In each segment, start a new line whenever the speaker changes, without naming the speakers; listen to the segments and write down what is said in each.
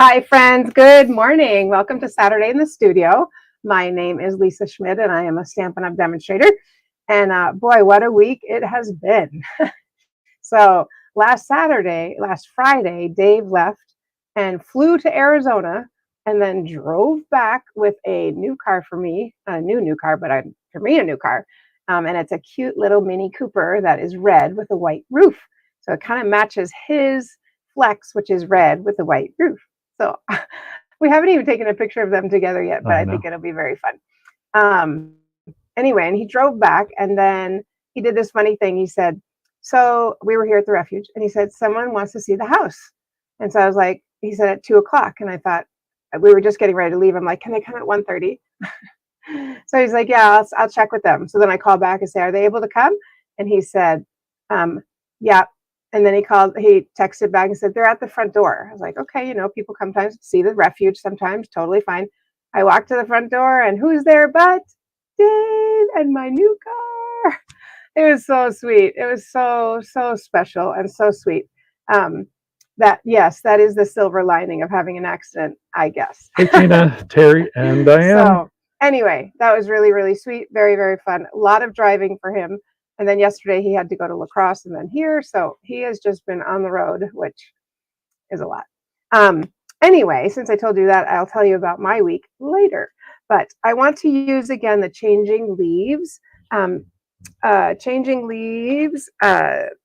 Hi, friends. Good morning. Welcome to Saturday in the Studio. My name is Lisa Schmidt, and I am a Stampin' Up! Demonstrator. And boy, what a week it has been. So last Friday, Dave left and flew to Arizona and then drove back with a new car for me, a new car, but for me, a new car. And it's a cute little Mini Cooper that is red with a white roof. So it kind of matches his Flex, which is red with a white roof. So we haven't even taken a picture of them together yet, but I think it'll be very fun. Anyway, and he drove back and then he did this funny thing. He said, so we were here at the refuge and he said, someone wants to see the house. And so I was like, he said at 2:00. And I thought we were just getting ready to leave. I'm like, can they come at 1:30? So he's like, yeah, I'll check with them. So then I called back and say, are they able to come? And he said, yeah. And then he texted back and said, they're at the front door. I was like, okay, people sometimes see the refuge sometimes, totally fine. I walked to the front door and who's there but Dave and my new car. It was so sweet. It was so special and so sweet. That is the silver lining of having an accident, I guess.
Hey, Tina, Terry, and Diane.
So anyway, that was really, really sweet. Very, very fun. A lot of driving for him. And then yesterday he had to go to La Crosse and then here. So he has just been on the road, which is a lot. Anyway, since I told you that, I'll tell you about my week later. But I want to use again the Changing Leaves 3D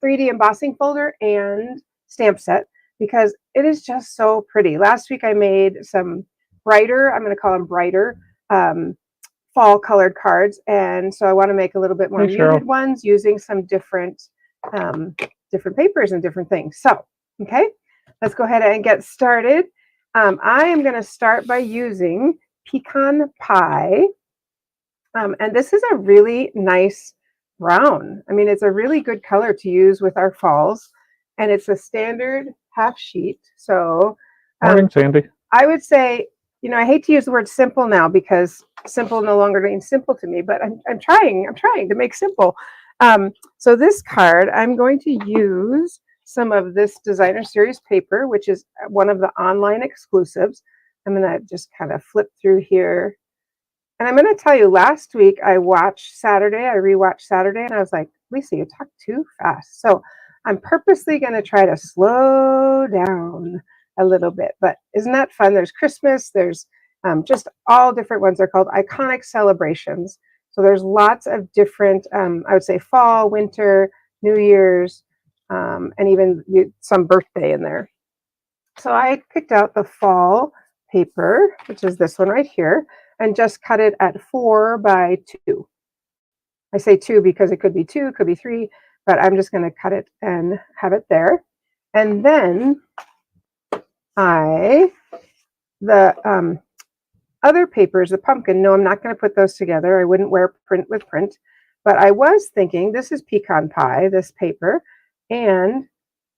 embossing folder and stamp set because it is just so pretty. Last week I made some brighter, I'm going to call them brighter, fall colored cards, and so I want to make a little bit more muted ones using some different papers and different things. So, okay, let's go ahead and get started. I am going to start by using Pecan Pie, and this is a really nice brown. I mean, it's a really good color to use with our falls, and it's a standard half sheet. So,
morning, Sandy.
I would say, I hate to use the word simple now because simple no longer means simple to me, but I'm trying to make simple. So this card, I'm going to use some of this Designer Series paper, which is one of the online exclusives. I'm going to just kind of flip through here. And I'm going to tell you, last week I rewatched Saturday, and I was like, Lisa, you talk too fast. So I'm purposely going to try to slow down a little bit, but isn't that fun? There's Christmas, there's just all different ones. They're called Iconic Celebrations. So there's lots of different, I would say fall, winter, New Year's, and even some birthday in there. So I picked out the fall paper, which is this one right here, and just cut it at 4 by 2. I say 2 because it could be 2, it could be 3, but I'm just going to cut it and have it there. And then the other papers, the pumpkin, no, I'm not going to put those together. I wouldn't wear print with print, but I was thinking this is Pecan Pie, this paper, and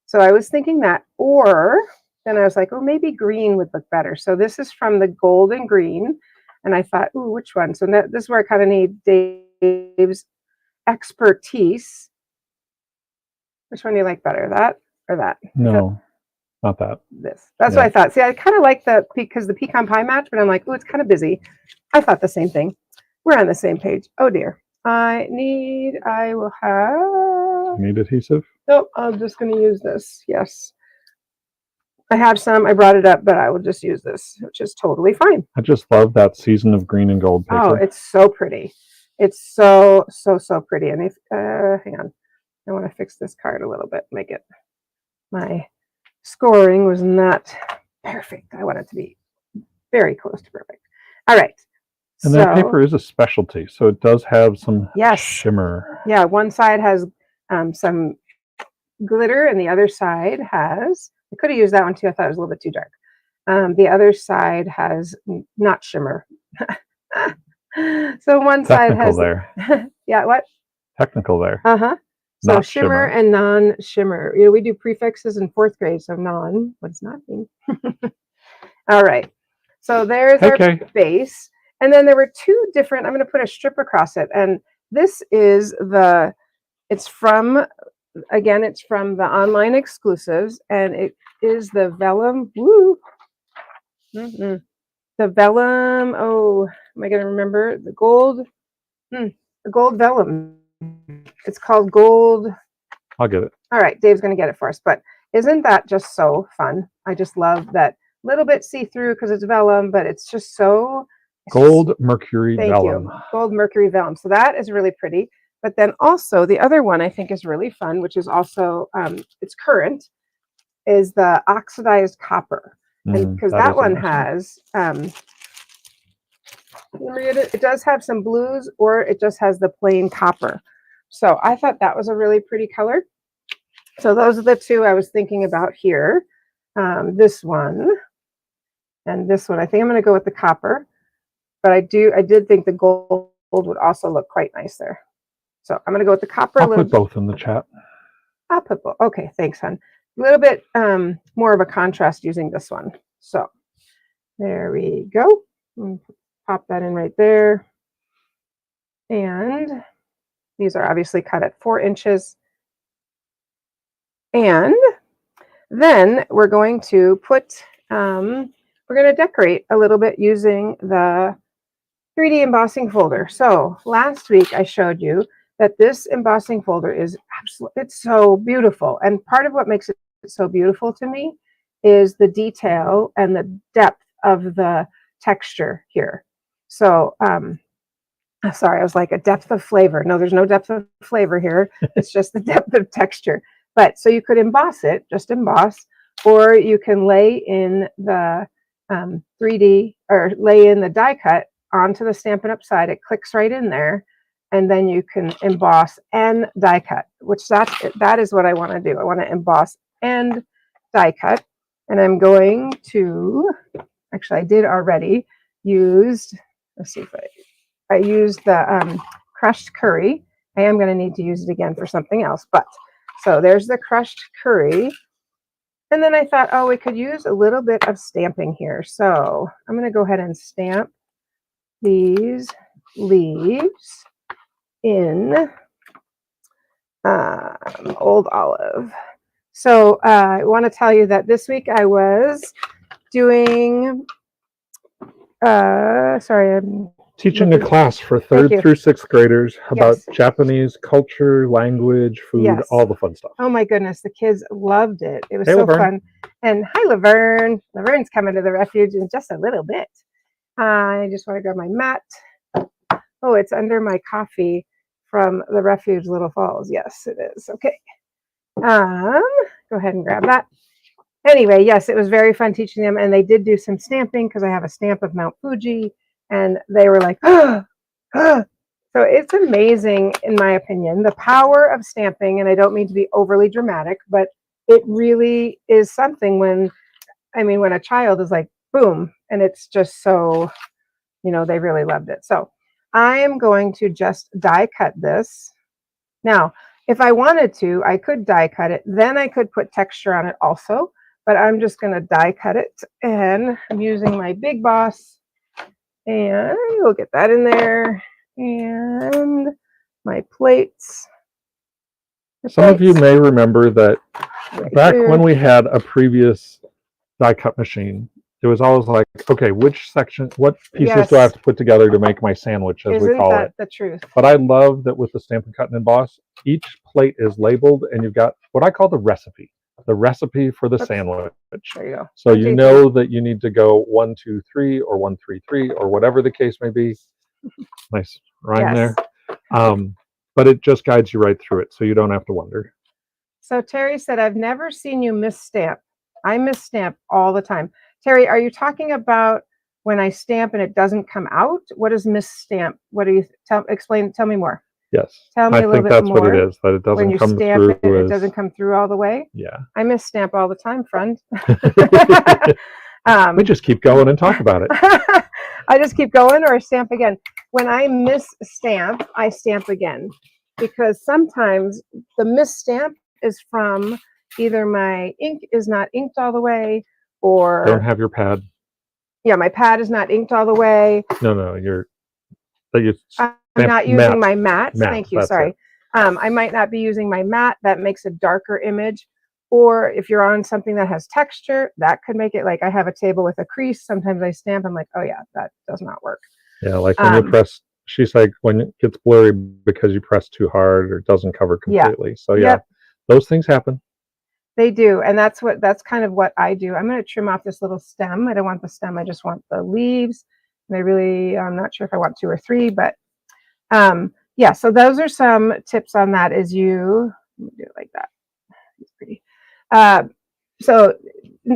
so I was thinking that, or then I was like, oh, maybe green would look better. So this is from the Golden Green, and I thought, ooh, which one? So this is where I kind of need Dave's expertise. Which one do you like better, that or that?
No. Not that.
This. That's what I thought. See, I kind of like the because the pecan pie match, but I'm like, oh, it's kind of busy. I thought the same thing. We're on the same page. Oh dear. I will have.
Need adhesive?
Nope. I'm just going to use this. Yes. I have some. I brought it up, but I will just use this, which is totally fine.
I just love that season of green and gold paper.
Oh, it's so pretty. It's so pretty. And if hang on, I want to fix this card a little bit. Make it my scoring was not perfect. I want it to be very close to perfect. All right.
And that paper is a specialty, so it does have some shimmer.
Yeah, one side has some glitter, and the other side has. I could have used that one too. I thought it was a little bit too dark. The other side has not shimmer. So one side has.
There.
Yeah. What?
Technical there.
So not shimmer and non-shimmer. We do prefixes in 4th grade, so non. What does not mean? All right. So there's our base. And then there were 2 different, I'm going to put a strip across it. And this is it's from the online exclusives. And it is the vellum. Woo! The vellum. Oh, am I going to remember the gold? The gold vellum. It's called gold.
I'll get it.
All right, Dave's going to get it for us. But isn't that just so fun? I just love that little bit see-through because it's vellum, but it's just so
gold mercury
thank
vellum.
You. Gold mercury vellum. So that is really pretty. But then also the other one I think is really fun, which is also it's current, is the oxidized copper. And because that one has it does have some blues, or it just has the plain copper. So I thought that was a really pretty color. So those are the two I was thinking about here. This one and this one. I think I'm going to go with the copper, but I did think the gold would also look quite nice there. So I'm going to go with the copper.
I'll put both in the chat.
I'll put both. Okay, thanks, hon. A little bit more of a contrast using this one. So there we go. Pop that in right there. And these are obviously cut at 4 inches. And then we're going to put, we're going to decorate a little bit using the 3D embossing folder. So last week I showed you that this embossing folder is absolutely, it's so beautiful. And part of what makes it so beautiful to me is the detail and the depth of the texture here. So, sorry, I was like a depth of flavor. No, there's no depth of flavor here. It's just the depth of texture. But so you could emboss it, just emboss, or you can lay in the 3D or lay in the die cut onto the Stampin' Up! Side. It clicks right in there. And then you can emboss and die cut, which that is what I want to do. I want to emboss and die cut. And I'm going to, actually I did already, let's see if I used the crushed curry. I am going to need to use it again for something else. But so there's the crushed curry. And then I thought, oh, we could use a little bit of stamping here. So I'm going to go ahead and stamp these leaves in Old Olive. So I want to tell you that this week I was doing, I'm
teaching a class for 3rd through 6th graders about Japanese culture, language, food, all the fun stuff.
Oh my goodness, the kids loved it. It was so fun. And hi, Laverne. Laverne's coming to the refuge in just a little bit. I just want to grab my mat. Oh, it's under my coffee from the refuge, Little Falls. Yes, it is. Okay. Go ahead and grab that. Anyway, yes, it was very fun teaching them, and they did do some stamping because I have a stamp of Mount Fuji, and they were like, so it's amazing, in my opinion, the power of stamping. And I don't mean to be overly dramatic, but it really is something when a child is like, boom, and it's just so, they really loved it. So I am going to just die cut this. Now, if I wanted to, I could die cut it. Then I could put texture on it also, but I'm just going to die cut it. And I'm using my Big Boss, and we'll get that in there. And my plates.
Some of you may remember that back when we had a previous die cut machine, it was always like, okay, what pieces do I have to put together to make my sandwich, as we call it?
Isn't that the truth?
But I love that with the Stampin' Cut and Emboss, each plate is labeled, and you've got what I call the recipe for the sandwich.
There you go.
So you know that you need to go 1, 2, 3, or 1, 3, 3, or whatever the case may be. Nice rhyme there. But it just guides you right through it, so you don't have to wonder.
So Terry said, I've never seen you misstamp. I misstamp all the time. Terry, are you talking about when I stamp and it doesn't come out? What is misstamp? What do you tell me more?
Yes.
Tell me a little bit more.
I think that's what it is, that it doesn't
when you
come
stamp
through.
It doesn't come through all the way?
Yeah.
I misstamp all the time, friend.
We just keep going and talk about it.
I just keep going, or stamp again. When I misstamp, I stamp again, because sometimes the misstamp is from either my ink is not inked all the way, or
don't have your pad.
Yeah, my pad is not inked all the way.
No,
I'm not using my mat. Thank you. Sorry.
It.
I might not be using my mat. That makes a darker image. Or if you're on something that has texture, that could make it, like I have a table with a crease. Sometimes I stamp, I'm like, oh yeah, that does not work.
Yeah, like when you press, she's like, when it gets blurry because you press too hard or it doesn't cover completely. Yeah. So yeah,
yep.
those things happen.
They do. And that's kind of what I do. I'm going to trim off this little stem. I don't want the stem. I just want the leaves. And I'm not sure if I want 2 or 3, but yeah, so those are some tips on that. Let me do it like that. It's pretty. So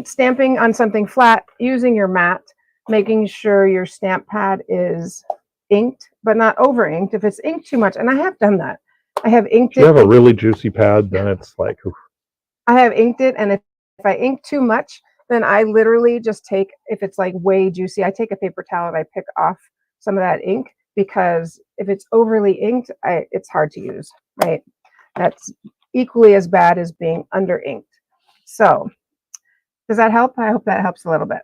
stamping on something flat, using your mat, making sure your stamp pad is inked, but not over inked. If it's inked too much, and I have done that. I have inked it.
If you have a really juicy pad, then it's like, oof.
I have inked it, and if I ink too much, then I literally just take, if it's like way juicy, I take a paper towel and I pick off some of that ink, because if it's overly inked, it's hard to use, right? That's equally as bad as being under inked. So does that help? I hope that helps a little bit.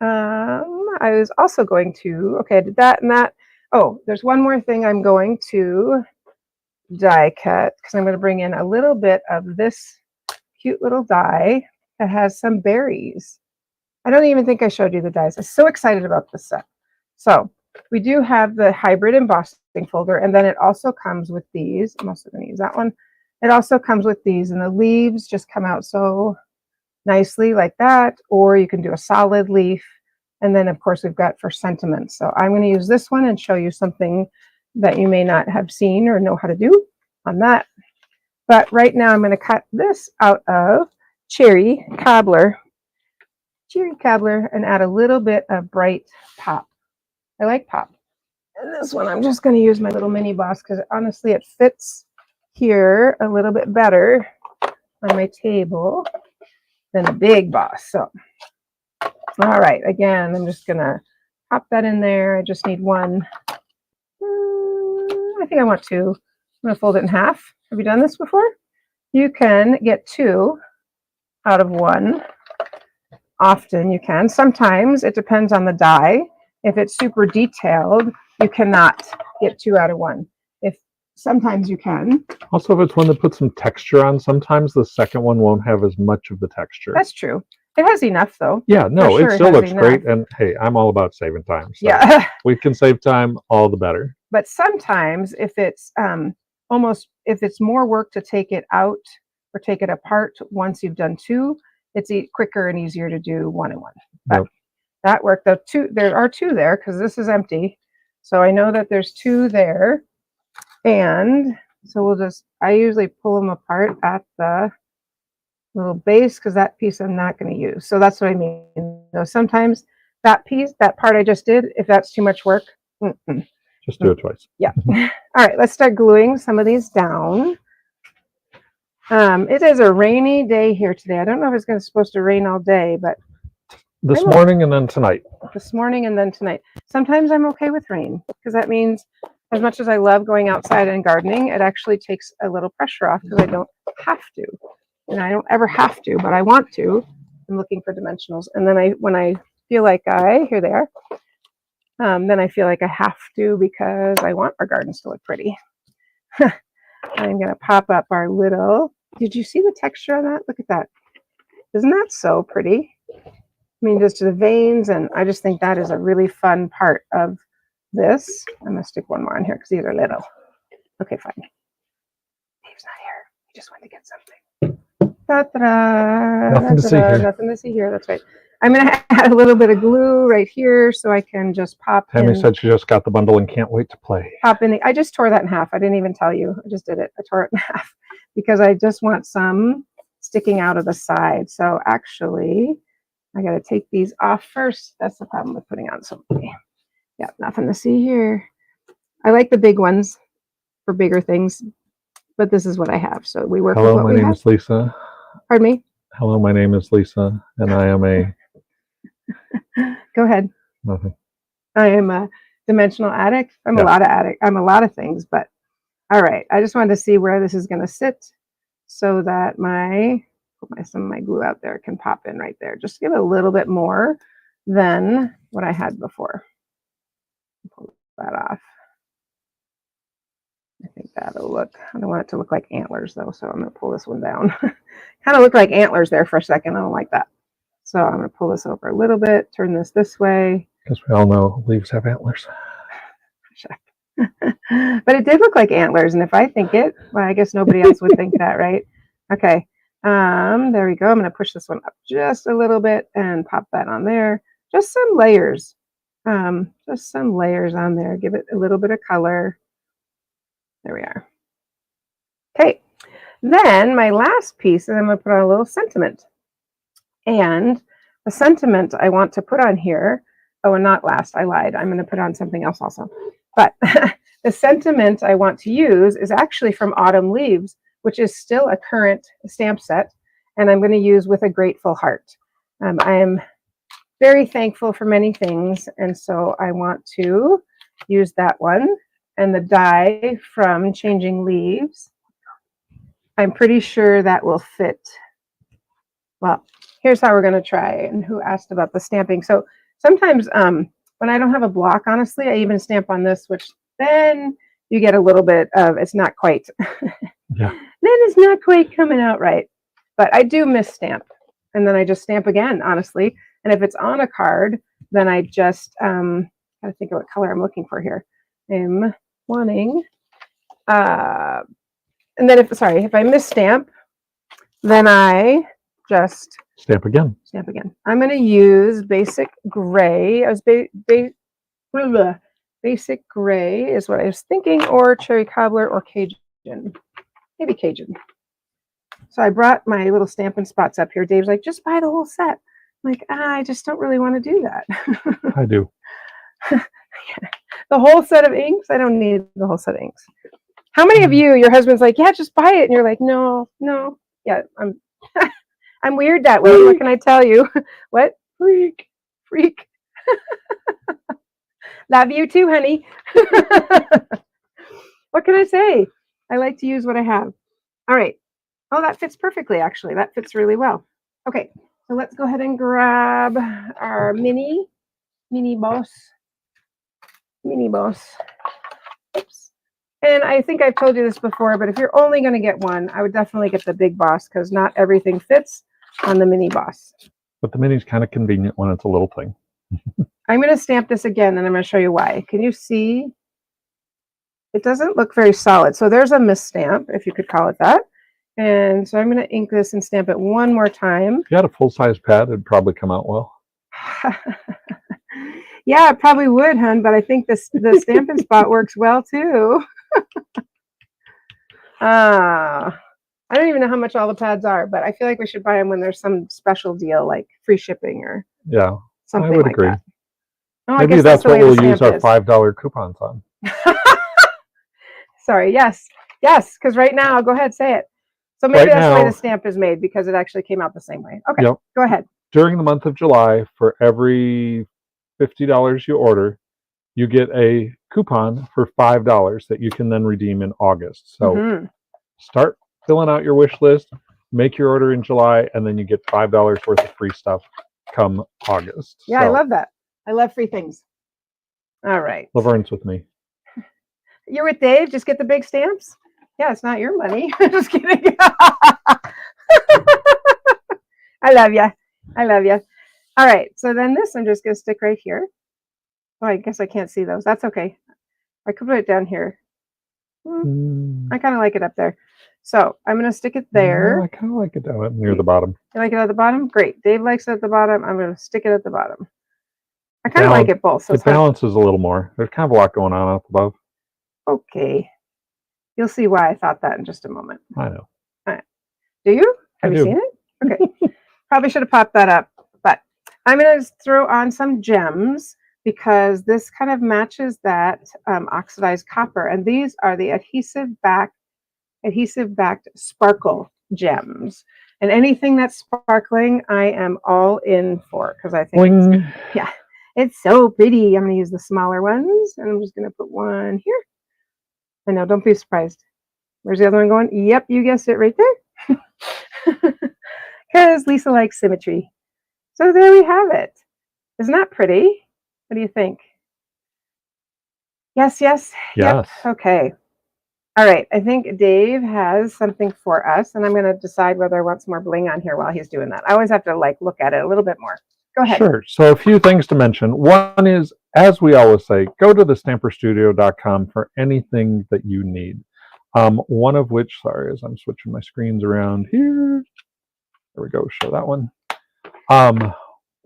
I was also going to, okay, I did that and that. Oh, there's one more thing I'm going to die cut, because I'm going to bring in a little bit of this cute little die that has some berries. I don't even think I showed you the dies. I'm so excited about this set. So we do have the hybrid embossing folder, and then it also comes with these. I'm also going to use that one. It also comes with these, and the leaves just come out so nicely like that, or you can do a solid leaf. And then of course we've got for sentiment. So I'm going to use this one and show you something that you may not have seen or know how to do on that. But right now I'm going to cut this out of Cherry Cobbler, and add a little bit of bright pop. I like pop. And this one I'm just going to use my little mini boss, because honestly it fits here a little bit better on my table than the big boss. So all right, again, I'm just gonna pop that in there. I just need one. I think I want 2. I'm gonna fold it in half. Have you done this before? You can get 2 out of 1. Often you can. Sometimes it depends on the die. If it's super detailed, you cannot get 2 out of 1. Sometimes you can.
Also, if it's one that puts some texture on, sometimes the second one won't have as much of the texture.
That's true. It has enough though.
Yeah, no, it still looks great. And hey, I'm all about saving time. So yeah. We can save time, all the better.
But sometimes if it's if it's more work to take it out or take it apart once you've done 2, it's quicker and easier to do 1 and 1. But yep. That worked though. There are 2 there, because this is empty. So I know that there's 2 there. And so I usually pull them apart at the little base, because that piece I'm not going to use. So that's what I mean. Sometimes that part I just did, if that's too much work,
just do it twice.
Yeah. All right, let's start gluing some of these down. It is a rainy day here today. I don't know if it's supposed to rain all day, but
this morning and then tonight.
This morning and then tonight. Sometimes I'm okay with rain, because that means, as much as I love going outside and gardening, it actually takes a little pressure off, because I don't have to. And I don't ever have to, but I want to. I'm looking for dimensionals. And then when I feel like here they are. Then I feel like I have to, because I want our gardens to look pretty. I'm going to pop up our little, did you see the texture on that? Look at that. Isn't that so pretty? I mean, just the veins, and I just think that is a really fun part of this. I'm going to stick one more on here, because these are little. Okay, fine. Dave's not here. He just went to get something.
Nothing to see here.
Nothing to see here. That's right. I'm going to add a little bit of glue right here, so I can just pop
Tammy said she just got the bundle and can't wait to play.
Pop in. I just tore that in half. I didn't even tell you. I just did it. I tore it in half, because I just want some sticking out of the side. So actually, I got to take these off first. That's the problem with putting on something. Yeah, nothing to see here. I like the big ones for bigger things, but this is what I have. So we work with what we have.
Hello, my name is Lisa.
Pardon me?
Hello, my name is Lisa, and I am a...
Go ahead.
Nothing.
I am a dimensional addict. I'm a lot of things, but all right. I just wanted to see where this is going to sit, so that some of my glue out there can pop in right there. Just give it a little bit more than what I had before. Pull that off. I think that'll look, I don't want it to look like antlers though, so I'm going to pull this one down, Kind of looked like antlers there for a second. I don't like that. So I'm going to pull this over a little bit, turn this way.
Because we all know leaves have antlers.
But it did look like antlers, and if I think it, well, I guess nobody else would think that, right? Okay. There we go. I'm going to push this one up just a little bit and pop that on there. Just some layers. Just some layers on there. Give it a little bit of color. There we are. Okay. Then my last piece is I'm going to put on a little sentiment. And the sentiment I want to put on here, oh, and not last, I lied. I'm going to put on something else also. But the sentiment I want to use is actually from Autumn Leaves, which is still a current stamp set. And I'm going to use With a Grateful Heart. I am very thankful for many things. And so I want to use that one. And the die from Changing Leaves, I'm pretty sure that will fit. Well, here's how we're going to try. And who asked about the stamping? So sometimes when I don't have a block, honestly, I even stamp on this, which then you get a little bit of, it's not quite,
yeah.
Then it's not quite coming out right. But I do miss stamp. And then I just stamp again, honestly. And if it's on a card, then I just, gotta think of what color I'm looking for here. I'm wanting, and then if I miss stamp, then I just
stamp again.
Stamp again. I'm going to use Basic Gray. Basic Gray is what I was thinking, or Cherry Cobbler, or Cajun. Maybe Cajun. So I brought my little Stampin' Spots up here. Dave's like, just buy the whole set. I'm like, I just don't really want to do that.
I do.
The whole set of inks? I don't need the whole set of inks. How many of you, your husband's like, yeah, just buy it. And you're like, no. Yeah, I'm weird that way. What can I tell you? What? Freak. Love you too, honey. What can I say? I like to use what I have. All right. Oh, that fits perfectly, actually. That fits really well. Okay, so let's go ahead and grab our mini boss. Oops. And I think I've told you this before, but if you're only going to get one, I would definitely get the big boss because not everything fits on the mini boss.
But the mini's kind of convenient when it's a little thing.
I'm going to stamp this again, and I'm going to show you why. Can you see? It doesn't look very solid. So there's a misstamp, if you could call it that. And so I'm going to ink this and stamp it one more time.
If you had a full-size pad, it'd probably come out well.
Yeah, it probably would, hon, but I think the Stampin' Spot works well, too. I don't even know how much all the pads are, but I feel like we should buy them when there's some special deal, like free shipping or something
I would
like
agree.
that. Oh,
Maybe that's what we'll use our $5 coupons on.
Sorry, yes, because right now, go ahead, say it. So maybe that's the way the stamp is made because it actually came out the same way. Okay, Go ahead.
During the month of July, for every $50 you order, you get a coupon for $5 that you can then redeem in August. So start filling out your wish list, make your order in July, and then you get $5 worth of free stuff come August.
Yeah, so, I love that. I love free things. All right.
Laverne's with me.
You're with Dave? Just get the big stamps? Yeah, it's not your money. Just kidding. I love you. All right. So then this I'm just going to stick right here. Oh, I guess I can't see those. That's okay. I could put it down here. I kind of like it up there. So I'm going to stick it there.
I kind of like it down near the bottom.
You like it at the bottom? Great. Dave likes it at the bottom. I'm going to stick it at the bottom. I kind of like it both. So
it balances a little more. There's kind of a lot going on up above.
Okay. You'll see why I thought that in just a moment.
I know.
All right. Do you? Have you seen it? Okay. Probably should have popped that up. But I'm going to throw on some gems because this kind of matches that oxidized copper. And these are the adhesive backed sparkle gems. And anything that's sparkling, I am all in for because I think it's so pretty. I'm going to use the smaller ones, and I'm just going to put one here. I know, don't be surprised. Where's the other one going? Yep, you guessed it right there. Because Lisa likes symmetry. So there we have it. Isn't that pretty? What do you think? Yes. Yep. Okay. All right, I think Dave has something for us, and I'm going to decide whether I want some more bling on here while he's doing that. I always have to like look at it a little bit more. Go ahead.
Sure. So a few things to mention. One is, as we always say, go to thestamperstudio.com for anything that you need. One of which, sorry, as I'm switching my screens around here. There we go. Show that one.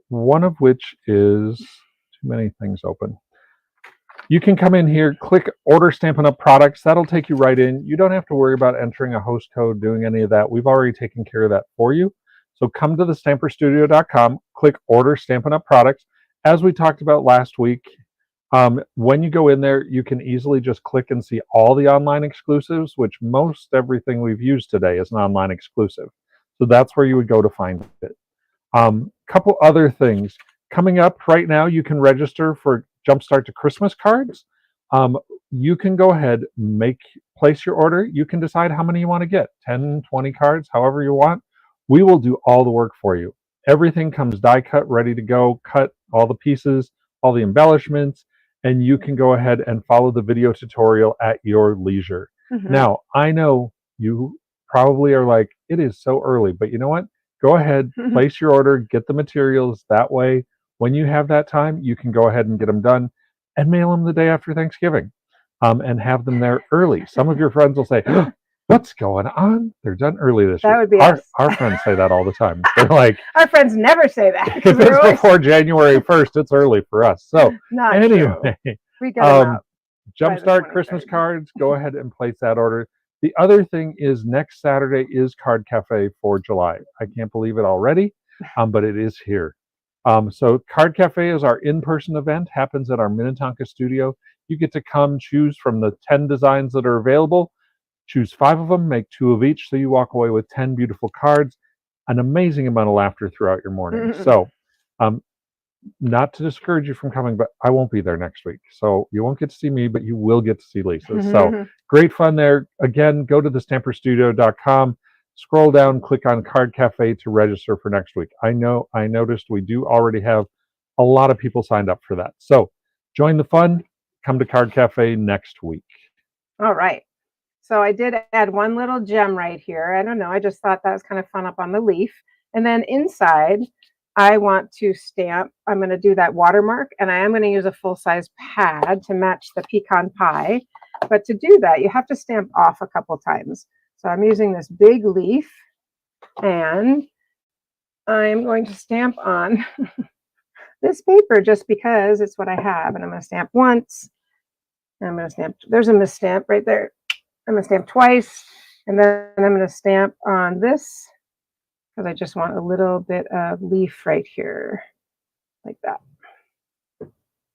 One of which is too many things open. You can come in here, click order Stampin' Up! Products. That'll take you right in. You don't have to worry about entering a host code, doing any of that. We've already taken care of that for you. So come to thestamperstudio.com, click order Stampin' Up! Products. As we talked about last week, when you go in there, you can easily just click and see all the online exclusives, which most everything we've used today is an online exclusive. So that's where you would go to find it. Couple other things. Coming up right now, you can register for Jumpstart to Christmas cards. You can go ahead, place your order. You can decide how many you want to get, 10, 20 cards, however you want. We will do all the work for you. Everything comes die cut, ready to go, cut all the pieces, all the embellishments, and you can go ahead and follow the video tutorial at your leisure.
Mhm.
Now, I know you probably are like, it is so early, but you know what? Go ahead, place your order, get the materials. That way, when you have that time, you can go ahead and get them done and mail them the day after Thanksgiving, and have them there early. Some of your friends will say, what's going on? They're done early this
That
year.
would be
our,
us.
our friends say that all the time. They're like,
Our friends never say that.
if it's before January 1st, it's early for us. So
Not
anyway,
true. We get them out.
Jumpstart Christmas cards, go ahead and place that order. The other thing is next Saturday is Card Cafe for July. I can't believe it already, but it is here. So Card Cafe is our in-person event, happens at our Minnetonka studio. You get to come choose from the 10 designs that are available, choose 5 of them, make 2 of each, so you walk away with 10 beautiful cards, an amazing amount of laughter throughout your morning. So not to discourage you from coming, but I won't be there next week. So you won't get to see me, but you will get to see Lisa. So great fun there. Again, go to thestamperstudio.com, scroll down, click on Card Cafe to register for next week. I noticed we do already have a lot of people signed up for that. So join the fun, come to Card Cafe next week.
All right. So I did add one little gem right here. I don't know. I just thought that was kind of fun up on the leaf. And then inside, I want to stamp. I'm going to do that watermark, and I am going to use a full-size pad to match the pecan pie. But to do that, you have to stamp off a couple times. So I'm using this big leaf, and I'm going to stamp on this paper just because it's what I have. And I'm going to stamp once. And I'm going to stamp. There's a misstamp right there. I'm going to stamp twice, and then I'm going to stamp on this because I just want a little bit of leaf right here, like that.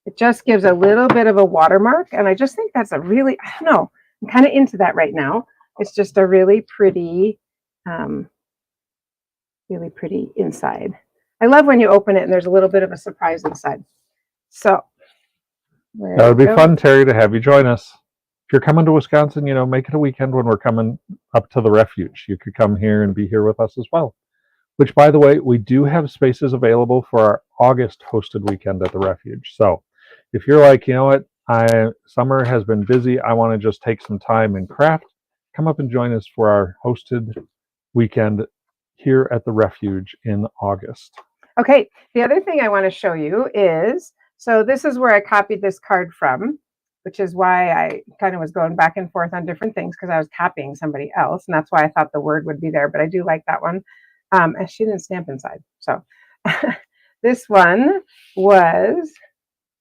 It just gives a little bit of a watermark, and I just think that's a really, I don't know, I'm kind of into that right now. It's just a really pretty inside. I love when you open it and there's a little bit of a surprise inside. So
that would be fun, Terry, to have you join us. If you're coming to Wisconsin, make it a weekend when we're coming up to the refuge. You could come here and be here with us as well. Which, by the way, we do have spaces available for our August hosted weekend at the refuge. So if you're like, you know what, summer has been busy, I want to just take some time and craft, come up and join us for our hosted weekend here at the refuge in August.
Okay, the other thing I want to show you is, so this is where I copied this card from, which is why I kind of was going back and forth on different things because I was copying somebody else, and that's why I thought the word would be there, but I do like that one. And she didn't stamp inside. So this one was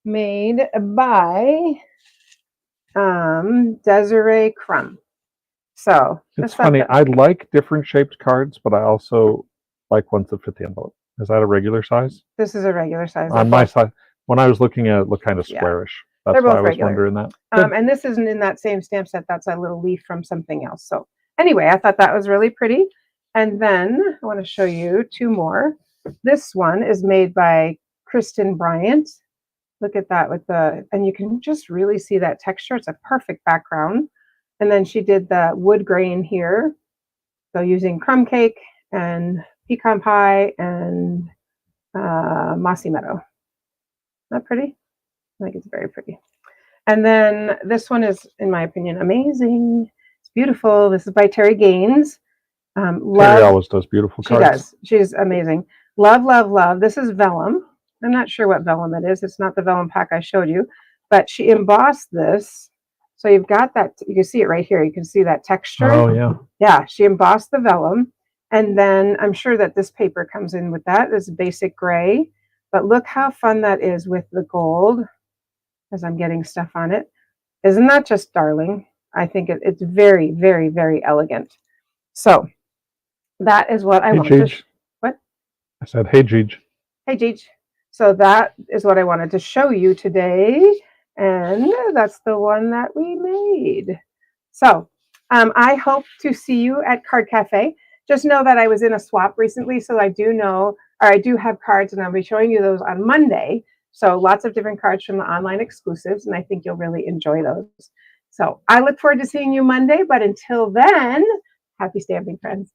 made by Desiree Crum. So
it's funny. I like different shaped cards, but I also like ones that fit the envelope. Is that a regular size?
This is a regular size.
On my side, when I was looking at it, looked kind of squarish. Yeah. That's why I was wondering that.
And this isn't in that same stamp set. That's a little leaf from something else. So anyway, I thought that was really pretty. And then I want to show you 2 more. This one is made by Kristen Bryant. Look at that and you can just really see that texture. It's a perfect background. And then she did the wood grain here. So using crumb cake and pecan pie and mossy meadow. Isn't that pretty? I think it's very pretty. And then this one is, in my opinion, amazing. It's beautiful. This is by Terry Gaines.
Terry
Love.
always does beautiful
She
cards.
does. She's amazing. Love, love, love. This is vellum. I'm not sure what vellum it is. It's not the vellum pack I showed you, but she embossed this. So you've got that. You can see it right here. You can see that texture.
Oh, yeah.
Yeah, she embossed the vellum. And then I'm sure that this paper comes in with that. This basic gray. But look how fun that is with the gold as I'm getting stuff on it. Isn't that just darling? I think it's very, very, very elegant. So that is what I wanted to. What?
I said, hey, Gigi.
Hey, Gigi. So that is what I wanted to show you today. And that's the one that we made. So I hope to see you at Card Cafe. Just know that I was in a swap recently, so I do have cards, and I'll be showing you those on Monday. So lots of different cards from the online exclusives, and I think you'll really enjoy those. So I look forward to seeing you Monday, but until then, happy stamping, friends.